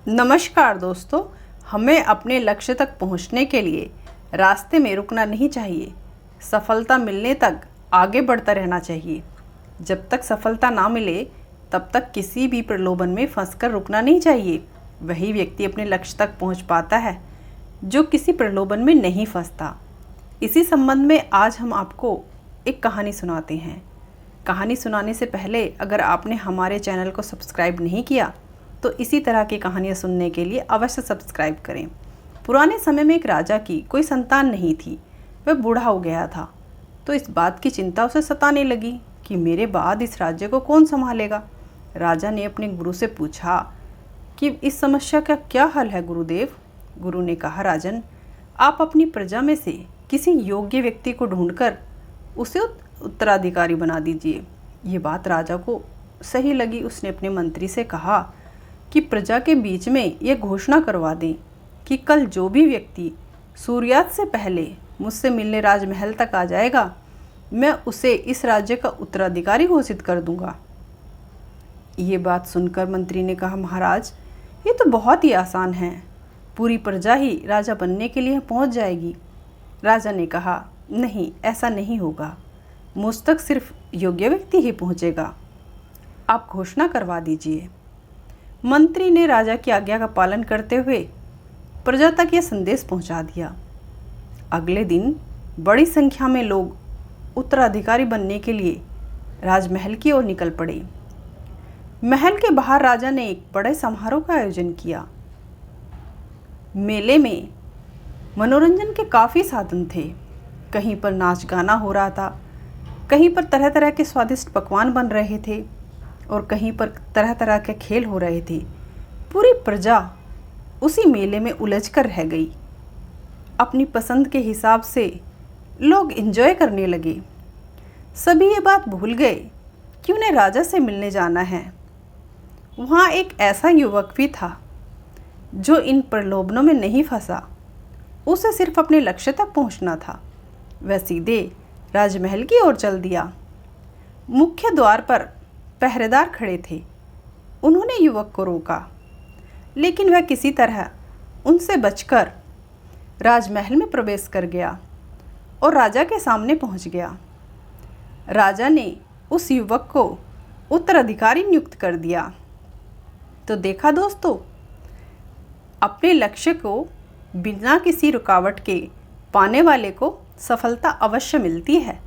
नमस्कार दोस्तों, हमें अपने लक्ष्य तक पहुंचने के लिए रास्ते में रुकना नहीं चाहिए। सफलता मिलने तक आगे बढ़ता रहना चाहिए। जब तक सफलता ना मिले तब तक किसी भी प्रलोभन में फंसकर रुकना नहीं चाहिए। वही व्यक्ति अपने लक्ष्य तक पहुंच पाता है जो किसी प्रलोभन में नहीं फंसता। इसी संबंध में आज हम आपको एक कहानी सुनाते हैं। कहानी सुनाने से पहले अगर आपने हमारे चैनल को सब्सक्राइब नहीं किया तो इसी तरह की कहानियाँ सुनने के लिए अवश्य सब्सक्राइब करें। पुराने समय में एक राजा की कोई संतान नहीं थी। वह बूढ़ा हो गया था तो इस बात की चिंता उसे सताने लगी कि मेरे बाद इस राज्य को कौन संभालेगा। राजा ने अपने गुरु से पूछा कि इस समस्या का क्या हल है गुरुदेव। गुरु ने कहा, राजन, आप अपनी प्रजा में से किसी योग्य व्यक्ति को ढूंढकर उसे उत्तराधिकारी बना दीजिए। ये बात राजा को सही लगी। उसने अपने मंत्री से कहा कि प्रजा के बीच में यह घोषणा करवा दें कि कल जो भी व्यक्ति सूर्यास्त से पहले मुझसे मिलने राजमहल तक आ जाएगा, मैं उसे इस राज्य का उत्तराधिकारी घोषित कर दूंगा। ये बात सुनकर मंत्री ने कहा, महाराज, ये तो बहुत ही आसान है। पूरी प्रजा ही राजा बनने के लिए पहुंच जाएगी। राजा ने कहा, नहीं, ऐसा नहीं होगा। मुझ तक सिर्फ योग्य व्यक्ति ही पहुंचेगा। आप घोषणा करवा दीजिए। मंत्री ने राजा की आज्ञा का पालन करते हुए प्रजा तक यह संदेश पहुंचा दिया। अगले दिन बड़ी संख्या में लोग उत्तराधिकारी बनने के लिए राजमहल की ओर निकल पड़े। महल के बाहर राजा ने एक बड़े समारोह का आयोजन किया। मेले में मनोरंजन के काफ़ी साधन थे। कहीं पर नाच गाना हो रहा था, कहीं पर तरह तरह के स्वादिष्ट पकवान बन रहे थे और कहीं पर तरह तरह के खेल हो रहे थे। पूरी प्रजा उसी मेले में उलझ कर रह गई। अपनी पसंद के हिसाब से लोग एंजॉय करने लगे। सभी ये बात भूल गए कि उन्हें राजा से मिलने जाना है। वहाँ एक ऐसा युवक भी था जो इन प्रलोभनों में नहीं फंसा। उसे सिर्फ अपने लक्ष्य तक पहुँचना था। वह सीधे राजमहल की ओर चल दिया। मुख्य द्वार पर पहरेदार खड़े थे। उन्होंने युवक को रोका, लेकिन वह किसी तरह उनसे बचकर राजमहल में प्रवेश कर गया और राजा के सामने पहुंच गया। राजा ने उस युवक को उत्तराधिकारी नियुक्त कर दिया। तो देखा दोस्तों, अपने लक्ष्य को बिना किसी रुकावट के पाने वाले को सफलता अवश्य मिलती है।